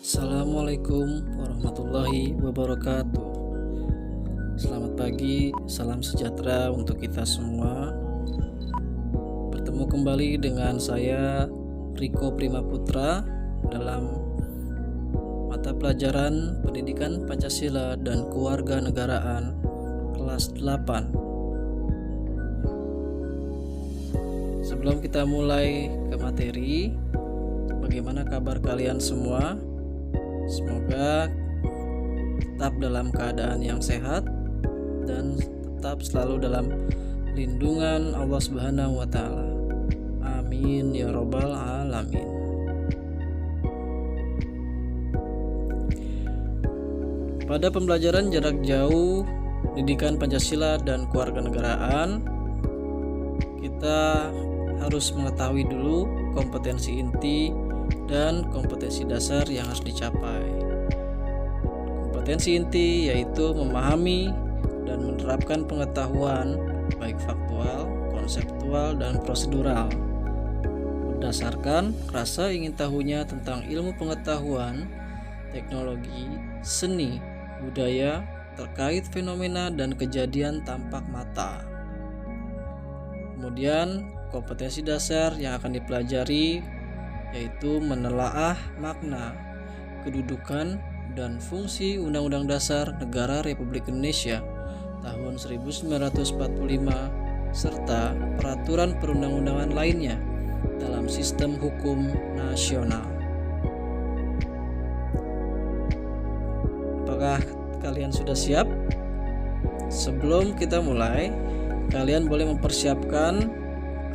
Assalamualaikum warahmatullahi wabarakatuh. Selamat pagi, salam sejahtera untuk kita semua. Bertemu kembali dengan saya Riko Primaputra dalam mata pelajaran Pendidikan Pancasila dan Kewarganegaraan kelas 8. Sebelum kita mulai ke materi, bagaimana kabar kalian semua? Semoga tetap dalam keadaan yang sehat dan tetap selalu dalam lindungan Allah Subhanahu wa Ta'ala. Amin ya Rabbal Alamin. Pada pembelajaran jarak jauh Pendidikan Pancasila dan Kewarganegaraan, kita harus mengetahui dulu kompetensi inti dan kompetensi dasar yang harus dicapai. Kompetensi inti yaitu memahami dan menerapkan pengetahuan baik faktual, konseptual, dan prosedural berdasarkan rasa ingin tahunya tentang ilmu pengetahuan, teknologi, seni, budaya terkait fenomena dan kejadian tampak mata. Kemudian kompetensi dasar yang akan dipelajari yaitu menelaah makna, kedudukan, dan fungsi Undang-Undang Dasar Negara Republik Indonesia tahun 1945 serta peraturan perundang-undangan lainnya dalam sistem hukum nasional. Apakah kalian sudah siap? Sebelum kita mulai, kalian boleh mempersiapkan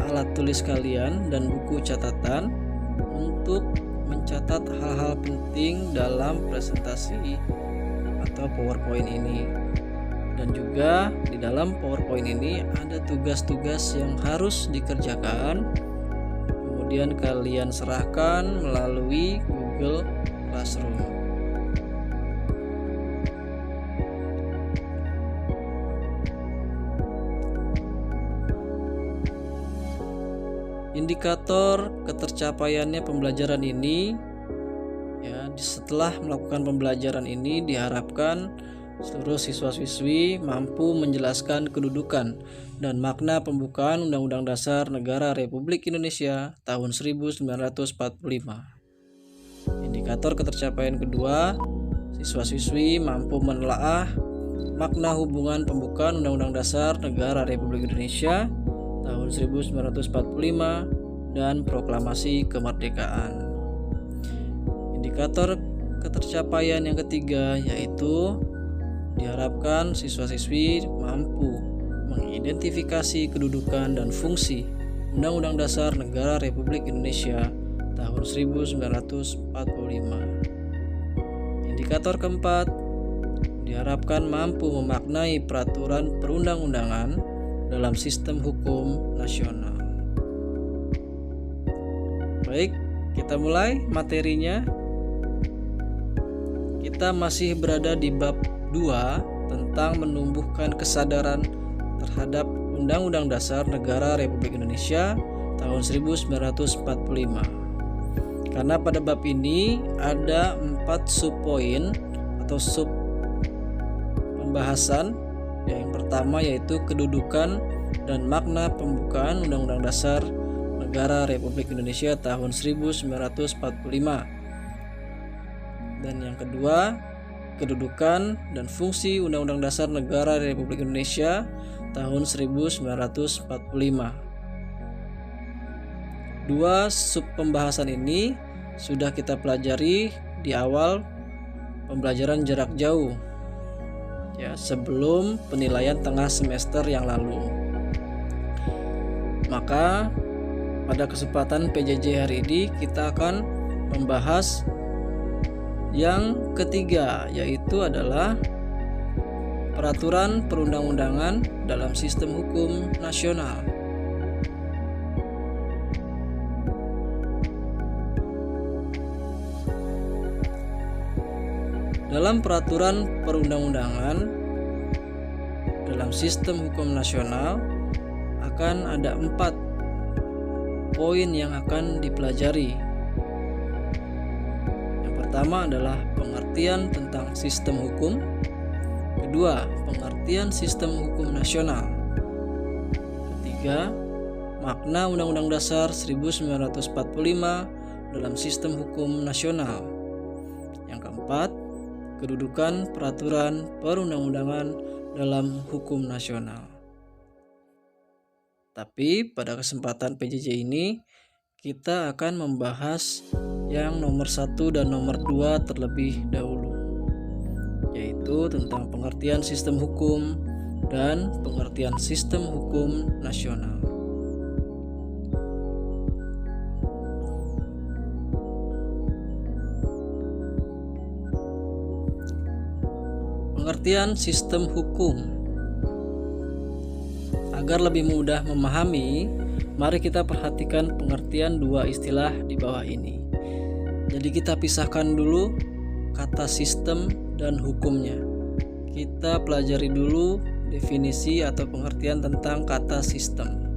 alat tulis kalian dan buku catatan untuk mencatat hal-hal penting dalam presentasi atau PowerPoint ini. Dan juga di dalam PowerPoint ini ada tugas-tugas yang harus dikerjakan. Kemudian kalian serahkan melalui Google Classroom. Indikator ketercapaiannya pembelajaran ini setelah melakukan pembelajaran ini diharapkan seluruh siswa-siswi mampu menjelaskan kedudukan dan makna pembukaan Undang-Undang Dasar Negara Republik Indonesia tahun 1945. Indikator ketercapaian kedua, siswa-siswi mampu menelaah makna hubungan pembukaan Undang-Undang Dasar Negara Republik Indonesia tahun 1945 dan proklamasi kemerdekaan. Indikator ketercapaian yang ketiga yaitu diharapkan siswa-siswi mampu mengidentifikasi kedudukan dan fungsi Undang-Undang Dasar Negara Republik Indonesia tahun 1945. Indikator keempat, diharapkan mampu memaknai peraturan perundang-undangan dalam sistem hukum nasional. Baik, kita mulai materinya. Kita masih berada di bab 2 tentang menumbuhkan kesadaran terhadap Undang-Undang Dasar Negara Republik Indonesia tahun 1945. Karena pada bab ini ada 4 subpoin atau sub pembahasan. Yang pertama yaitu kedudukan dan makna pembukaan Undang-Undang Dasar Negara Republik Indonesia tahun 1945. Dan yang kedua, kedudukan dan fungsi Undang-Undang Dasar Negara Republik Indonesia tahun 1945. Dua sub pembahasan ini sudah kita pelajari di awal pembelajaran jarak jauh sebelum penilaian tengah semester yang lalu. Maka pada kesempatan PJJ hari ini kita akan membahas yang ketiga, yaitu adalah peraturan perundang-undangan dalam sistem hukum nasional. Dalam peraturan perundang-undangan dalam sistem hukum nasional akan ada 4 poin yang akan dipelajari. Yang pertama adalah pengertian tentang sistem hukum. Kedua, pengertian sistem hukum nasional. Ketiga, makna Undang-Undang Dasar 1945 dalam sistem hukum nasional. Yang keempat, kedudukan peraturan perundang-undangan dalam hukum nasional. Tapi pada kesempatan PJJ ini kita akan membahas yang nomor 1 dan nomor 2 terlebih dahulu, yaitu tentang pengertian sistem hukum dan pengertian sistem hukum nasional. Pengertian sistem hukum. Agar lebih mudah memahami, mari kita perhatikan pengertian dua istilah di bawah ini. Jadi kita pisahkan dulu kata sistem dan hukumnya. Kita pelajari dulu definisi atau pengertian tentang kata sistem.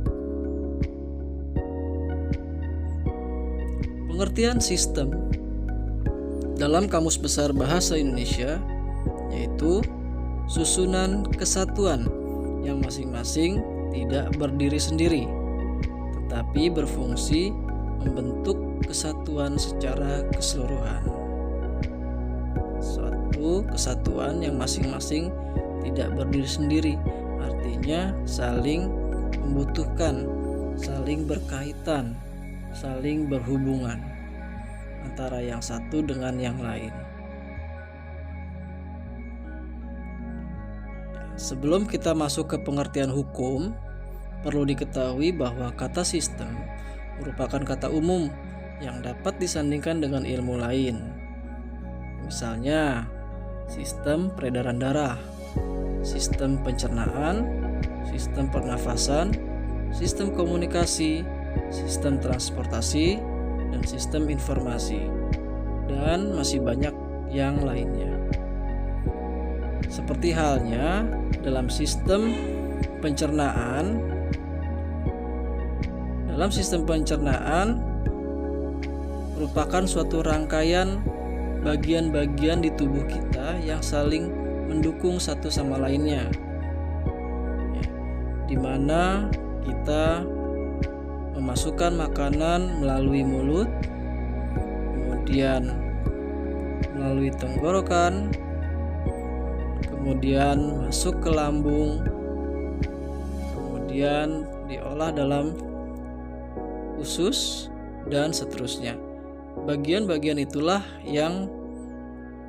Pengertian sistem dalam Kamus Besar Bahasa Indonesia yaitu susunan kesatuan yang masing-masing tidak berdiri sendiri, tetapi berfungsi membentuk kesatuan secara keseluruhan. Suatu kesatuan yang masing-masing tidak berdiri sendiri, artinya saling membutuhkan, saling berkaitan, saling berhubungan antara yang satu dengan yang lain. Sebelum kita masuk ke pengertian hukum, perlu diketahui bahwa kata sistem merupakan kata umum yang dapat disandingkan dengan ilmu lain. Misalnya, sistem peredaran darah, sistem pencernaan, sistem pernafasan, sistem komunikasi, sistem transportasi, dan sistem informasi, dan masih banyak yang lainnya. Seperti halnya dalam sistem pencernaan, merupakan suatu rangkaian bagian-bagian di tubuh kita yang saling mendukung satu sama lainnya, di mana kita memasukkan makanan melalui mulut, kemudian melalui tenggorokan, kemudian masuk ke lambung, kemudian diolah dalam usus, dan seterusnya. Bagian-bagian itulah yang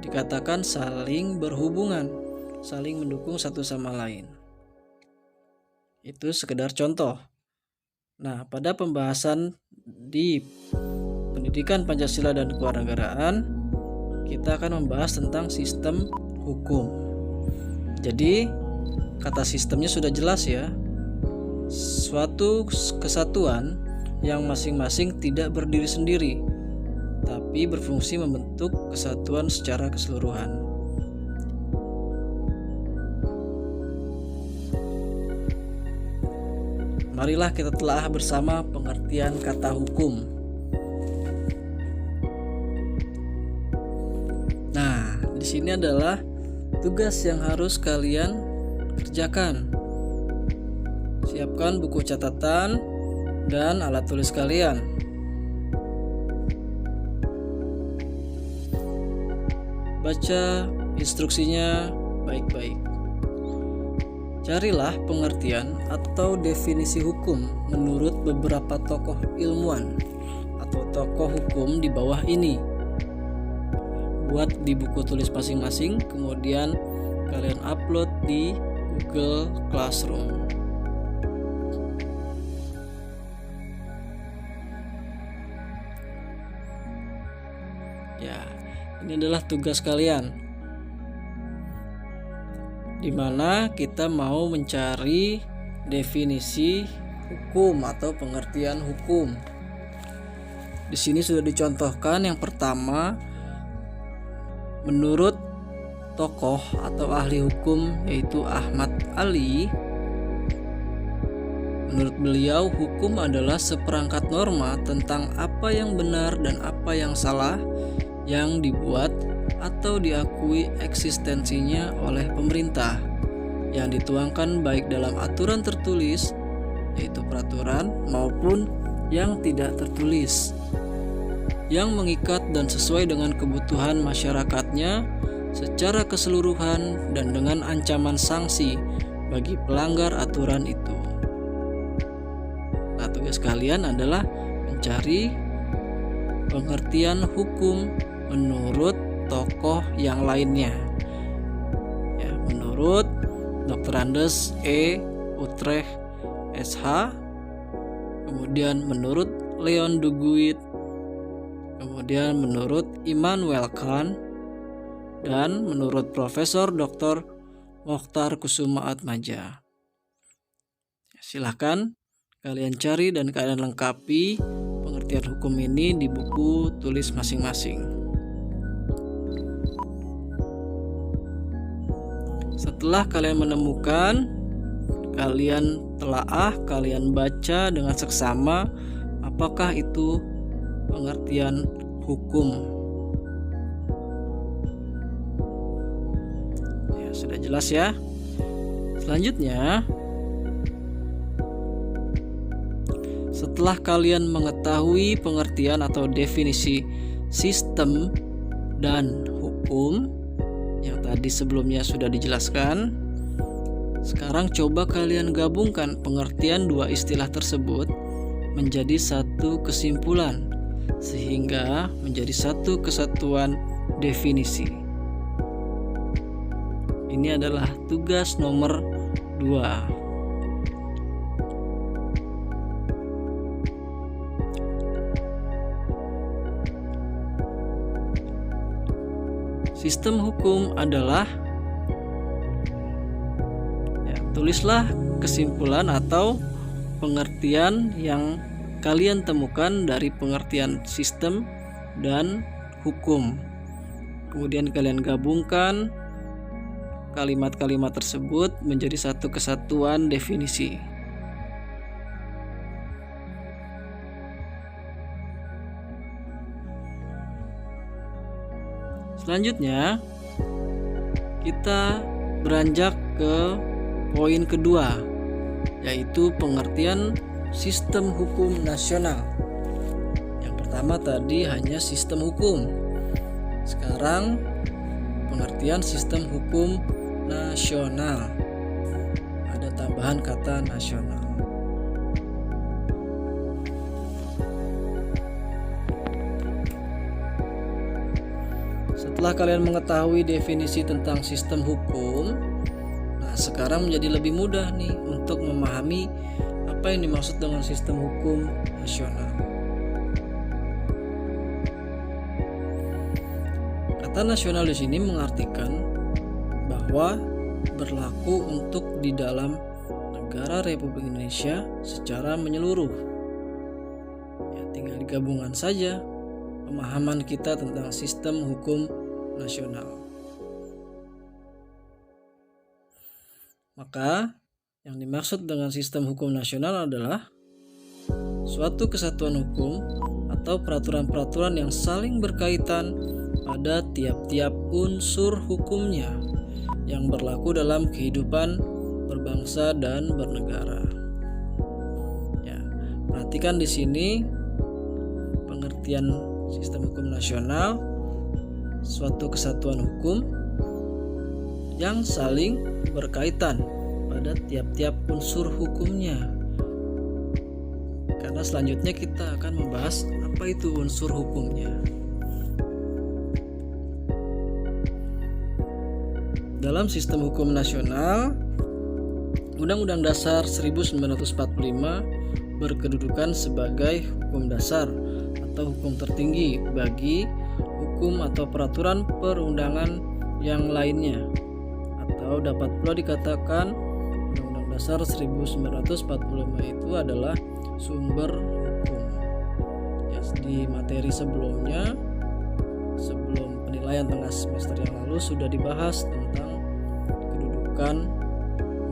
dikatakan saling berhubungan, saling mendukung satu sama lain. Itu sekedar contoh. Nah, pada pembahasan di pendidikan Pancasila dan Kewarganegaraan, kita akan membahas tentang sistem hukum. Jadi kata sistemnya sudah jelas ya. Suatu kesatuan yang masing-masing tidak berdiri sendiri, tapi berfungsi membentuk kesatuan secara keseluruhan. Marilah kita telah bersama pengertian kata hukum. Nah, di sini adalah tugas yang harus kalian kerjakan. Siapkan buku catatan dan alat tulis kalian. Baca instruksinya baik-baik. Carilah pengertian atau definisi hukum menurut beberapa tokoh ilmuwan atau tokoh hukum di bawah ini. Buat di buku tulis masing-masing, kemudian kalian upload di Google Classroom. Ya, ini adalah tugas kalian, di mana kita mau mencari definisi hukum atau pengertian hukum. Di sini sudah dicontohkan yang pertama menurut tokoh atau ahli hukum yaitu Ahmad Ali. Menurut beliau, hukum adalah seperangkat norma tentang apa yang benar dan apa yang salah yang dibuat atau diakui eksistensinya oleh pemerintah, yang dituangkan baik dalam aturan tertulis, yaitu peraturan, maupun yang tidak tertulis, yang mengikat dan sesuai dengan kebutuhan masyarakatnya secara keseluruhan dan dengan ancaman sanksi bagi pelanggar aturan itu. Nah, tugas kalian adalah mencari pengertian hukum menurut tokoh yang lainnya. Ya, menurut Dr. Andes E. Utrecht SH, kemudian menurut Leon Duguid, kemudian menurut Immanuel Kant, dan menurut Profesor Dr. Mokhtar Kusumaatmadja. Silahkan kalian cari dan kalian lengkapi pengertian hukum ini di buku tulis masing-masing. Setelah kalian menemukan, kalian telaah, kalian baca dengan seksama apakah itu pengertian hukum. Ya, sudah jelas ya. Selanjutnya, setelah kalian mengetahui pengertian atau definisi sistem dan hukum yang tadi sebelumnya sudah dijelaskan, sekarang coba kalian gabungkan pengertian dua istilah tersebut menjadi satu kesimpulan sehingga menjadi satu kesatuan definisi. Ini adalah tugas nomor 2. Sistem hukum adalah, tulislah kesimpulan atau pengertian yang kalian temukan dari pengertian sistem dan hukum. Kemudian kalian gabungkan kalimat-kalimat tersebut menjadi satu kesatuan definisi. Selanjutnya, kita beranjak ke poin kedua, yaitu pengertian sistem hukum nasional. Yang pertama tadi hanya sistem hukum. Sekarang pengertian sistem hukum nasional. Ada tambahan kata nasional. Setelah kalian mengetahui definisi tentang sistem hukum, sekarang menjadi lebih mudah nih untuk memahami apa yang dimaksud dengan sistem hukum nasional. Kata nasional di sini mengartikan bahwa berlaku untuk di dalam negara Republik Indonesia secara menyeluruh. Ya, tinggal digabungkan saja pemahaman kita tentang sistem hukum nasional. Maka yang dimaksud dengan sistem hukum nasional adalah suatu kesatuan hukum atau peraturan-peraturan yang saling berkaitan pada tiap-tiap unsur hukumnya yang berlaku dalam kehidupan berbangsa dan bernegara. Ya, perhatikan di sini pengertian sistem hukum nasional, suatu kesatuan hukum yang saling berkaitan pada tiap-tiap unsur hukumnya. Karena selanjutnya kita akan membahas apa itu unsur hukumnya. Dalam sistem hukum nasional, Undang-Undang Dasar 1945 berkedudukan sebagai hukum dasar atau hukum tertinggi bagi hukum atau peraturan perundangan yang lainnya, atau dapat pula dikatakan Undang-Undang Dasar 1945 itu adalah sumber hukum. Ya, di materi sebelumnya, sebelum penilaian tengah semester yang lalu sudah dibahas tentang kedudukan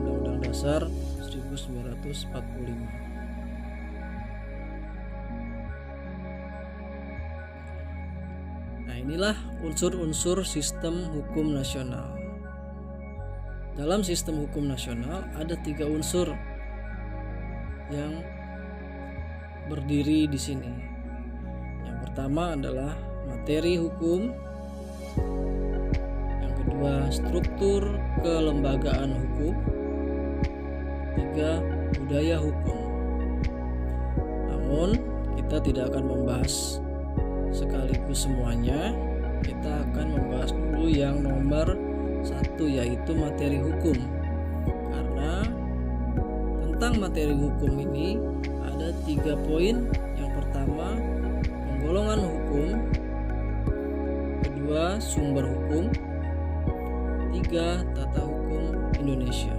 Undang-Undang Dasar 1945. inilah unsur-unsur sistem hukum nasional. Dalam sistem hukum nasional ada 3 unsur yang berdiri di sini. Yang pertama adalah materi hukum, yang kedua struktur kelembagaan hukum, 3 budaya hukum. Namun kita tidak akan membahas sekaligus semuanya. Kita akan membahas dulu yang nomor 1, yaitu materi hukum. Karena tentang materi hukum ini ada 3 poin. Yang pertama, penggolongan hukum, kedua, sumber hukum, 3, tata hukum Indonesia.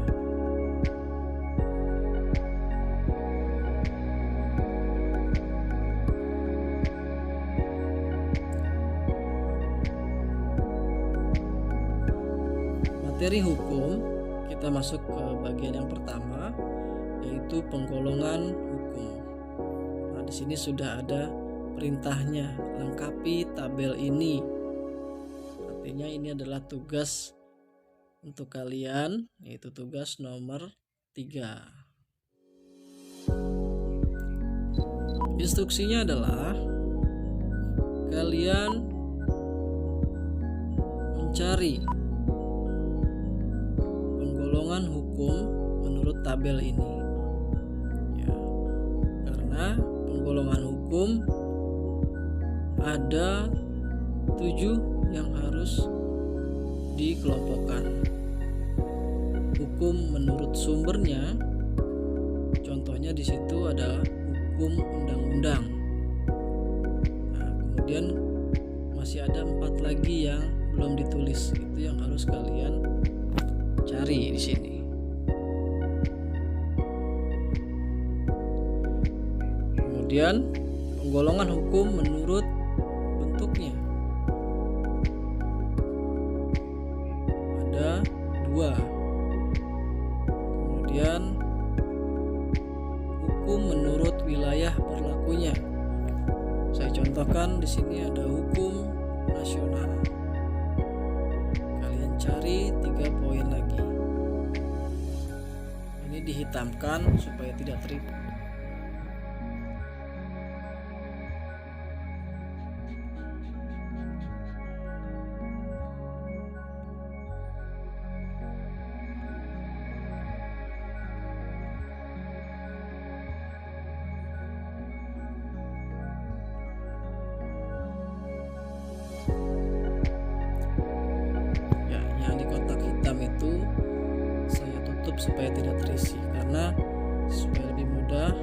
Materi hukum, kita masuk ke bagian yang pertama, yaitu penggolongan hukum. Nah, di sini sudah ada perintahnya, lengkapi tabel ini. Artinya ini adalah tugas untuk kalian, yaitu tugas nomor 3. Instruksinya adalah kalian mencari penggolongan hukum menurut tabel ini. Ya, karena penggolongan hukum ada 7 yang harus dikelompokkan. Hukum menurut sumbernya, contohnya di situ ada hukum undang-undang. Nah, kemudian masih ada 4 lagi yang belum ditulis, itu yang harus kalian cari di sini. Kemudian penggolongan hukum menurut bentuknya ada 2. Kemudian hukum menurut wilayah berlakunya. Saya contohkan di sini ada hukum nasional. Kalian cari 3 poin lagi. Ini dihitamkan supaya tidak terlibat. Itu saya tutup supaya tidak terisi, karena supaya lebih mudah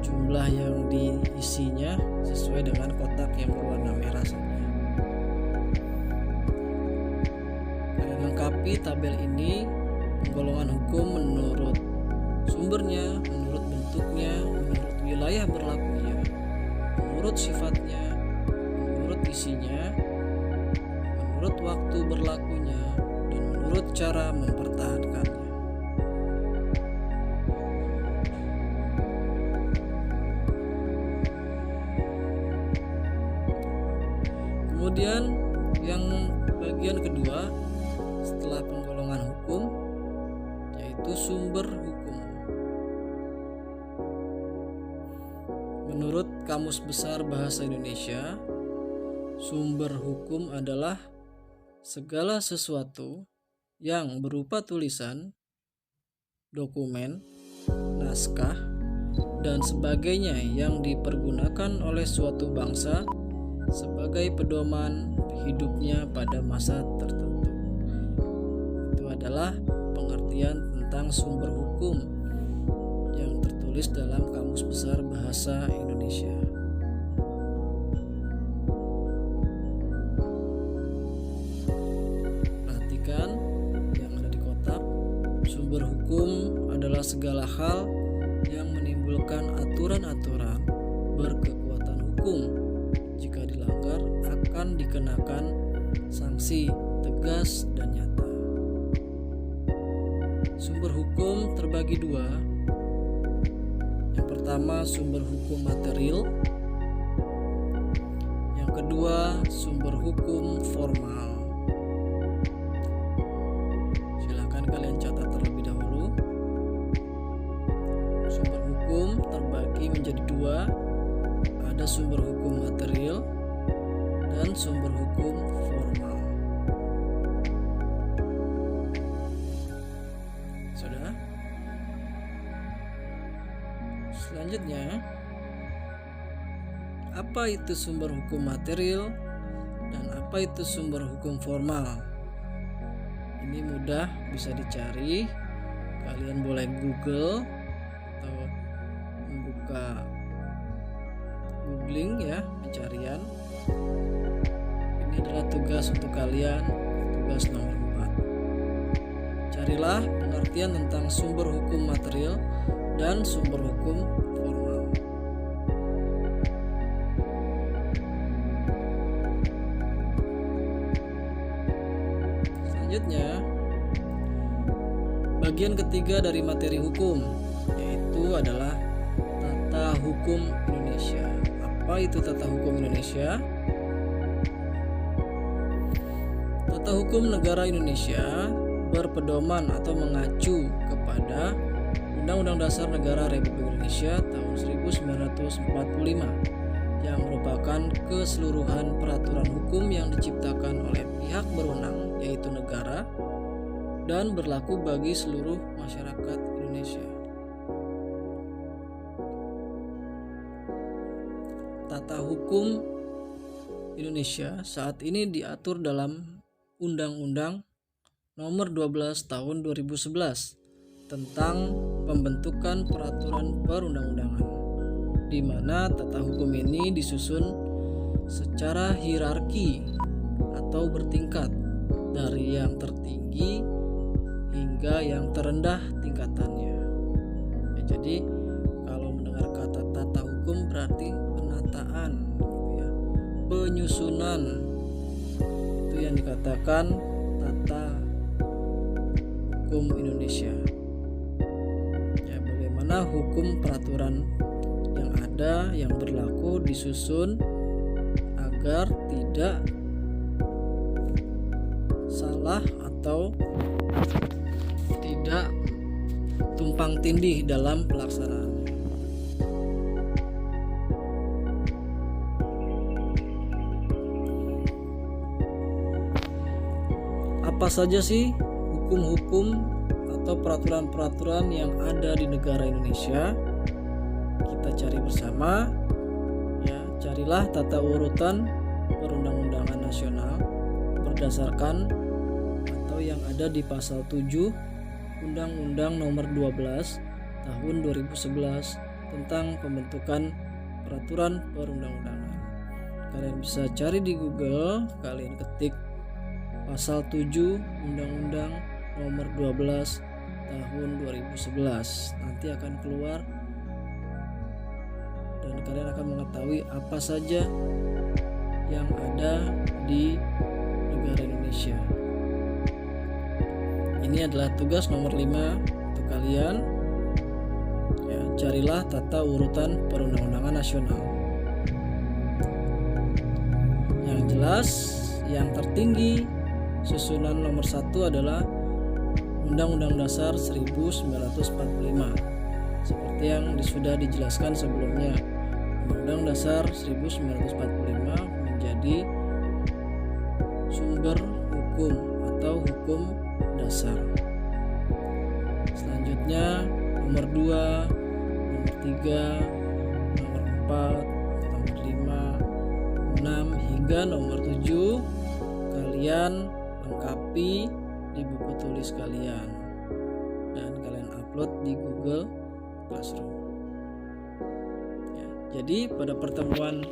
jumlah yang diisinya sesuai dengan kotak yang berwarna merah saja. Kalian lengkapi tabel ini, penggolongan hukum menurut sumbernya, menurut bentuknya, menurut wilayah berlakunya, menurut sifatnya, menurut isinya, menurut waktu berlakunya, menurut cara mempertahankannya. Kemudian yang bagian kedua setelah penggolongan hukum, yaitu sumber hukum. Menurut Kamus Besar Bahasa Indonesia, sumber hukum adalah segala sesuatu yang berupa tulisan, dokumen, naskah, dan sebagainya yang dipergunakan oleh suatu bangsa sebagai pedoman hidupnya pada masa tertentu. Itu adalah pengertian tentang sumber hukum yang tertulis dalam Kamus Besar Bahasa Indonesia. Sumber hukum adalah segala hal yang menimbulkan aturan-aturan berkekuatan hukum. Jika dilanggar akan dikenakan sanksi tegas dan nyata. Sumber hukum terbagi 2. Yang pertama, sumber hukum material. Yang kedua, sumber hukum formal. Silakan kalian catat terlebih dahulu. Sumber hukum terbagi menjadi dua, ada sumber hukum material dan sumber hukum formal. Sudah? Selanjutnya, apa itu sumber hukum material dan apa itu sumber hukum formal? Ini mudah, bisa dicari. Kalian boleh Google atau membuka googling ya, pencarian. Ini adalah tugas untuk kalian, tugas nomor 4. Carilah pengertian tentang sumber hukum material dan sumber hukum formal. Selanjutnya, bagian ketiga dari materi hukum, yaitu adalah tata hukum Indonesia. Apa itu tata hukum Indonesia? Tata hukum negara Indonesia berpedoman atau mengacu kepada Undang-Undang Dasar Negara Republik Indonesia tahun 1945 yang merupakan keseluruhan peraturan hukum yang diciptakan oleh pihak berwenang, yaitu negara, dan berlaku bagi seluruh masyarakat Indonesia. Tata hukum Indonesia saat ini diatur dalam Undang-Undang Nomor 12 Tahun 2011 tentang pembentukan peraturan perundang-undangan, di mana tata hukum ini disusun secara hierarki atau bertingkat dari yang tertinggi hingga yang terendah tingkatannya. Ya, jadi kalau mendengar kata tata hukum berarti penataan, gitu ya, penyusunan, itu yang dikatakan tata hukum Indonesia. Ya, bagaimana hukum peraturan yang ada, yang berlaku disusun agar tidak salah atau tidak tumpang tindih dalam pelaksanaan. Apa saja sih hukum-hukum atau peraturan-peraturan yang ada di negara Indonesia? Kita cari bersama ya. Carilah tata urutan perundang-undangan nasional berdasarkan atau yang ada di pasal 7 Undang-Undang Nomor 12 Tahun 2011 tentang pembentukan peraturan perundang-undangan. Kalian bisa cari di Google, kalian ketik pasal 7 Undang-Undang Nomor 12 Tahun 2011, nanti akan keluar dan kalian akan mengetahui apa saja yang ada di negara Indonesia. Ini adalah tugas nomor 5 untuk kalian ya, carilah tata urutan perundang-undangan nasional. Yang jelas, yang tertinggi susunan nomor 1 adalah Undang-Undang Dasar 1945 seperti yang sudah dijelaskan sebelumnya. Undang-Undang Dasar 1945 menjadi sumber hukum atau hukum dasar. Selanjutnya nomor 2, nomor 3, nomor 4, nomor 5, 6 hingga nomor 7 kalian lengkapi di buku tulis kalian dan kalian upload di Google Classroom ya. Jadi pada pertemuan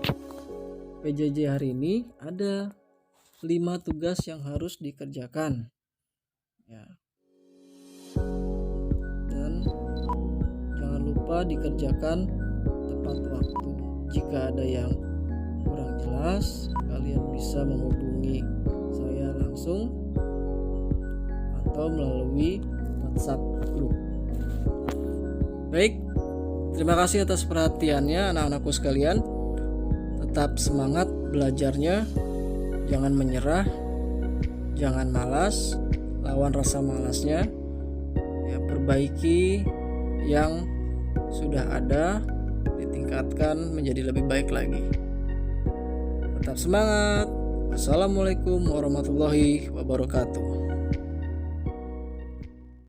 PJJ hari ini ada 5 tugas yang harus dikerjakan ya. Dan jangan lupa dikerjakan tepat waktu. Jika ada yang kurang jelas, kalian bisa menghubungi saya langsung atau melalui WhatsApp grup. Baik, terima kasih atas perhatiannya anak-anakku sekalian. Tetap semangat belajarnya, jangan menyerah, jangan malas, lawan rasa malasnya. Ya, perbaiki yang sudah ada, ditingkatkan menjadi lebih baik lagi. Tetap semangat. Wassalamualaikum warahmatullahi wabarakatuh.